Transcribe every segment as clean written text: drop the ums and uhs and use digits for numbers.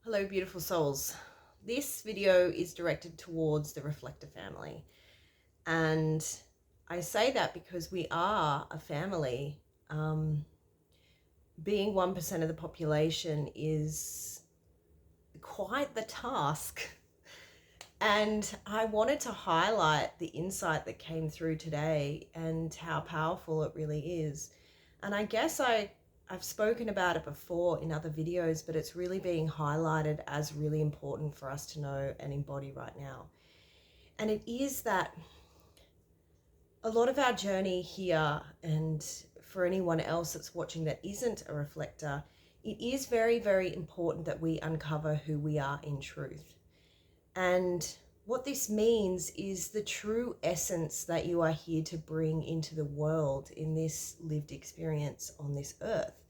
Hello, beautiful souls. This video is directed towards the reflector family. And I say that because we are a family. Being 1% of the population is quite the task. And I wanted to highlight the insight that came through today and how powerful it really is. And I guess I've spoken about it before in other videos, but it's really being highlighted as really important for us to know and embody right now. And it is that a lot of our journey here, and for anyone else that's watching that isn't a reflector, it is very, very important that we uncover who we are in truth. And what this means is the true essence that you are here to bring into the world in this lived experience on this earth.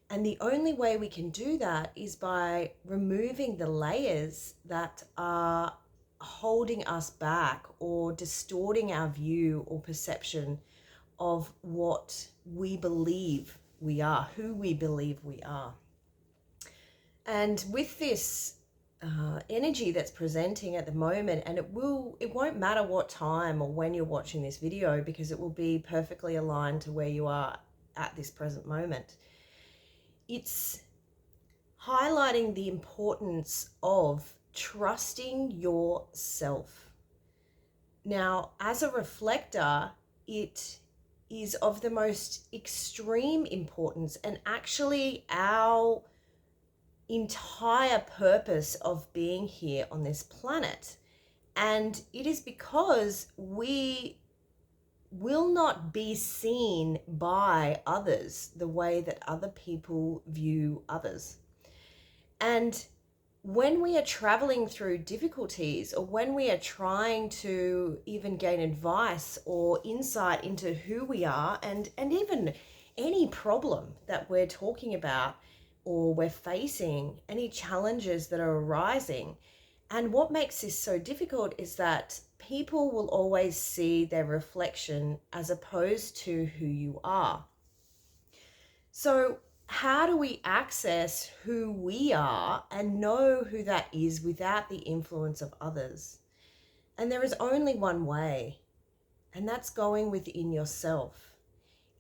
And the only way we can do that is by removing the layers that are holding us back or distorting our view or perception of what we believe we are, who we believe we are. And with this energy that's presenting at the moment, and it won't matter what time or when you're watching this video, because it will be perfectly aligned to where you are at this present moment. It's highlighting the importance of trusting yourself. Now, as a reflector, it is of the most extreme importance, and actually our entire purpose of being here on this planet. And it is because we will not be seen by others the way that other people view others. And when we are traveling through difficulties, or when we are trying to even gain advice or insight into who we are, and even any problem that we're talking about or we're facing, any challenges that are arising. And what makes this so difficult is that people will always see their reflection as opposed to who you are. So how do we access who we are and know who that is without the influence of others? And there is only one way, and that's going within yourself.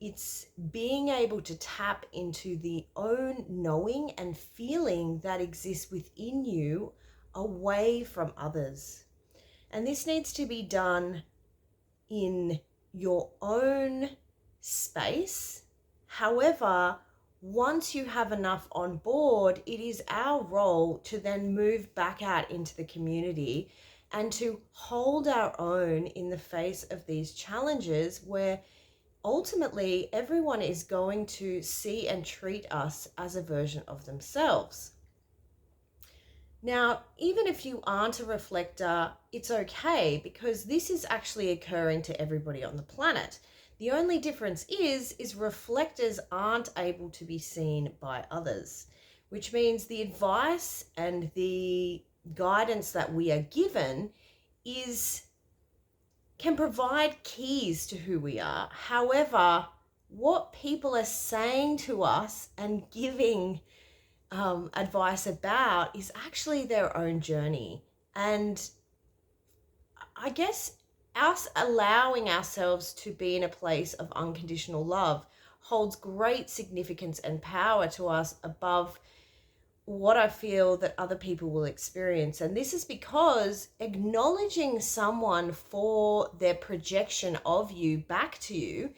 It's being able to tap into the own knowing and feeling that exists within you away from others. And this needs to be done in your own space. However, once you have enough on board, it is our role to then move back out into the community and to hold our own in the face of these challenges, where ultimately everyone is going to see and treat us as a version of themselves. Now, even if you aren't a reflector, it's okay, because this is actually occurring to everybody on the planet. The only difference is reflectors aren't able to be seen by others, which means the advice and the guidance that we are given can provide keys to who we are. However, what people are saying to us and giving advice about is actually their own journey. And I guess us allowing ourselves to be in a place of unconditional love holds great significance and power to us above what I feel that other people will experience. And this is because acknowledging someone for their projection of you back to you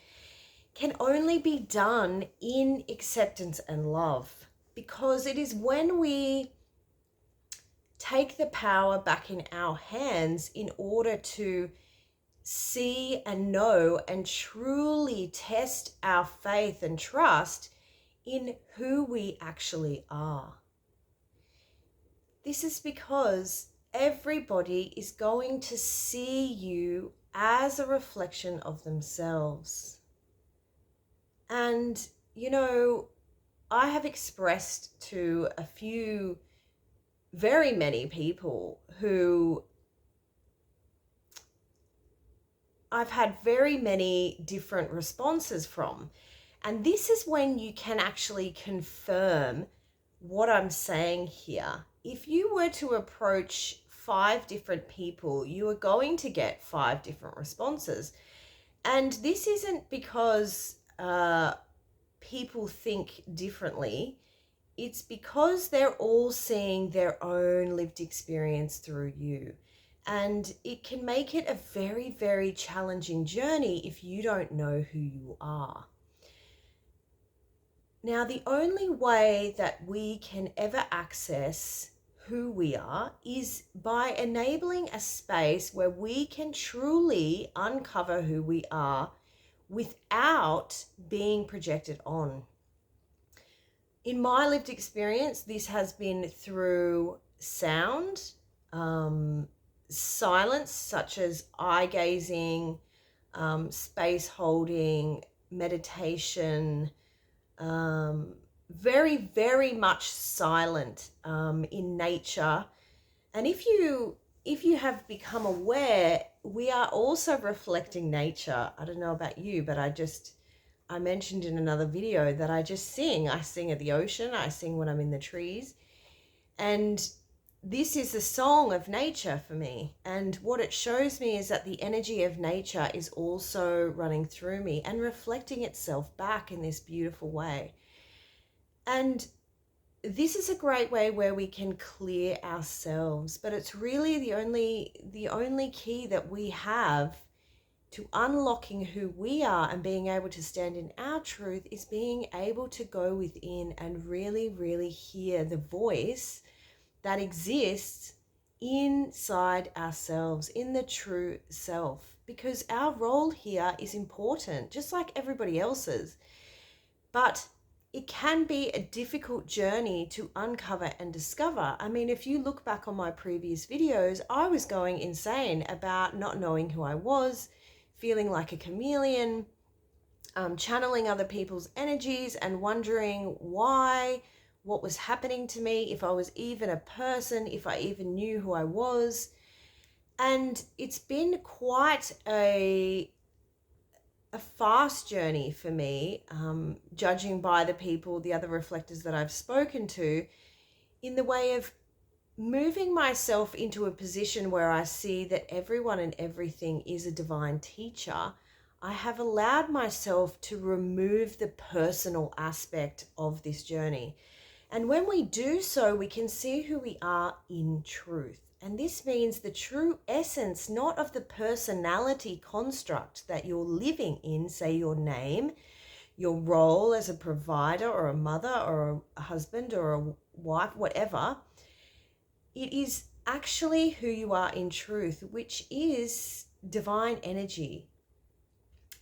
can only be done in acceptance and love, because it is when we take the power back in our hands in order to see and know and truly test our faith and trust in who we actually are. This is because everybody is going to see you as a reflection of themselves. And, I have expressed to very many people who I've had very many different responses from. And this is when you can actually confirm what I'm saying here. If you were to approach 5 different people, you are going to get 5 different responses. And this isn't because people think differently. It's because they're all seeing their own lived experience through you. And it can make it a very, very challenging journey if you don't know who you are. Now, the only way that we can ever access who we are is by enabling a space where we can truly uncover who we are without being projected on. In my lived experience, this has been through sound, silence, such as eye gazing, space holding, meditation, very, very much silent in nature. And if you have become aware, we are also reflecting nature. I don't know about you, but I mentioned in another video that I sing at the ocean, I sing when I'm in the trees. And this is the song of nature for me. And what it shows me is that the energy of nature is also running through me and reflecting itself back in this beautiful way. And this is a great way where we can clear ourselves, but it's really the only key that we have to unlocking who we are and being able to stand in our truth is being able to go within and really, really hear the voice that exists inside ourselves, in the true self, because our role here is important, just like everybody else's. But it can be a difficult journey to uncover and discover. I mean, if you look back on my previous videos, I was going insane about not knowing who I was, feeling like a chameleon, channeling other people's energies and wondering why, what was happening to me, if I was even a person, if I even knew who I was. And it's been quite a fast journey for me, judging by the other reflectors that I've spoken to, in the way of moving myself into a position where I see that everyone and everything is a divine teacher. I have allowed myself to remove the personal aspect of this journey. And when we do so, we can see who we are in truth. And this means the true essence, not of the personality construct that you're living in, say your name, your role as a provider or a mother or a husband or a wife, whatever. It is actually who you are in truth, which is divine energy.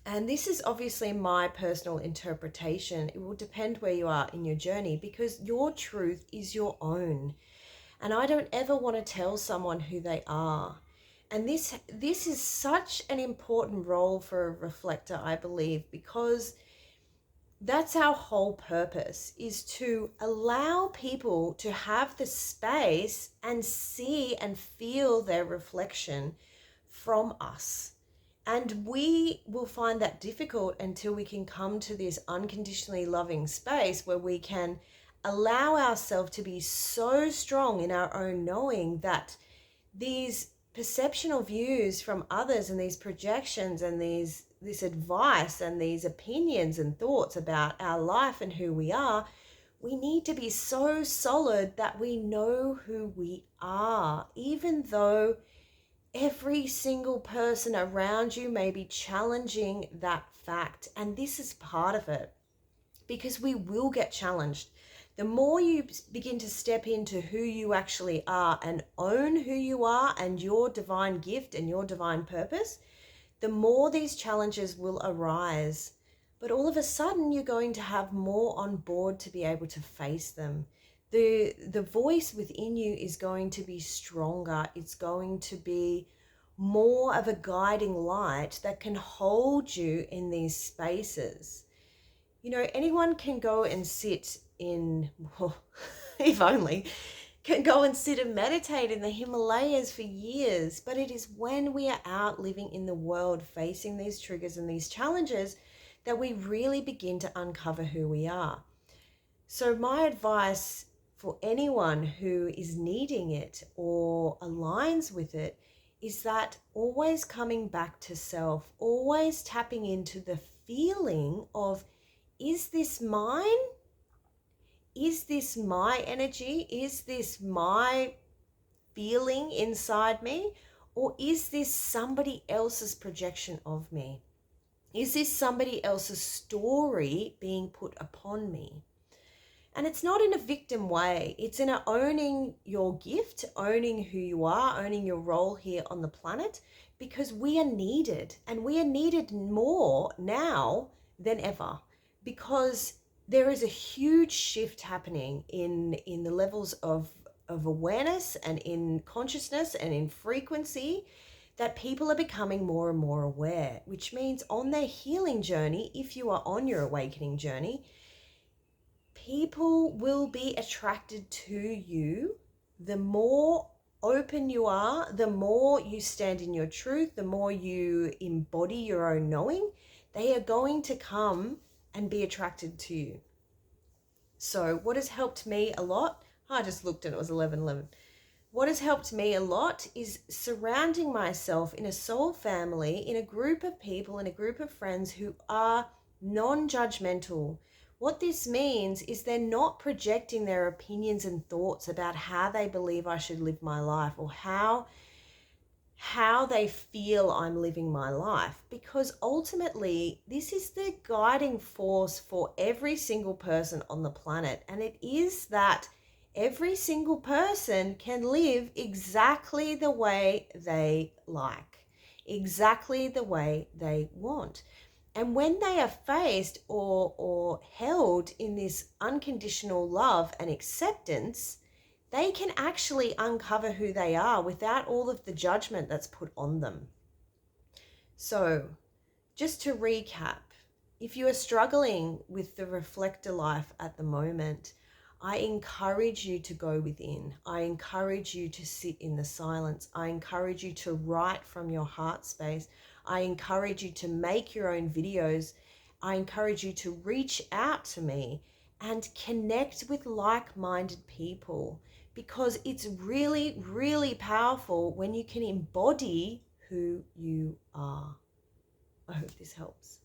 And this is obviously my personal interpretation. It will depend where you are in your journey because your truth is your own. And I don't ever want to tell someone who they are. And this is such an important role for a reflector, I believe, because that's our whole purpose, is to allow people to have the space and see and feel their reflection from us. And we will find that difficult until we can come to this unconditionally loving space where we can allow ourselves to be so strong in our own knowing that these perceptional views from others and these projections and this advice and these opinions and thoughts about our life and who we are, we need to be so solid that we know who we are, even though every single person around you may be challenging that fact. And this is part of it, because we will get challenged. The more you begin to step into who you actually are and own who you are and your divine gift and your divine purpose, the more these challenges will arise. But all of a sudden, you're going to have more on board to be able to face them. The voice within you is going to be stronger. It's going to be more of a guiding light that can hold you in these spaces. You know, anyone can go and sit in, well, if only, can go and sit and meditate in the Himalayas for years. But it is when we are out living in the world, facing these triggers and these challenges, that we really begin to uncover who we are. So my advice for anyone who is needing it or aligns with it is that always coming back to self, always tapping into the feeling of, is this mine? Is this my energy? Is this my feeling inside me? Or is this somebody else's projection of me? Is this somebody else's story being put upon me? And it's not in a victim way. It's in a owning your gift, owning who you are, owning your role here on the planet, because we are needed, and we are needed more now than ever, because there is a huge shift happening in the levels of awareness and in consciousness and in frequency, that people are becoming more and more aware, which means on their healing journey, if you are on your awakening journey, people will be attracted to you. The more open you are, the more you stand in your truth, the more you embody your own knowing, they are going to come and be attracted to you. So what has helped me a lot, I just looked and it was 11:11. What has helped me a lot is surrounding myself in a soul family, in a group of people, in a group of friends who are non-judgmental. What this means is they're not projecting their opinions and thoughts about how they believe I should live my life, or how they feel I'm living my life, because ultimately this is the guiding force for every single person on the planet, and it is that every single person can live exactly the way they like, exactly the way they want. And when they are faced or held in this unconditional love and acceptance, they can actually uncover who they are without all of the judgment that's put on them. So, just to recap, if you are struggling with the reflector life at the moment, I encourage you to go within. I encourage you to sit in the silence. I encourage you to write from your heart space. I encourage you to make your own videos. I encourage you to reach out to me and connect with like-minded people, because it's really, really powerful when you can embody who you are. I hope this helps.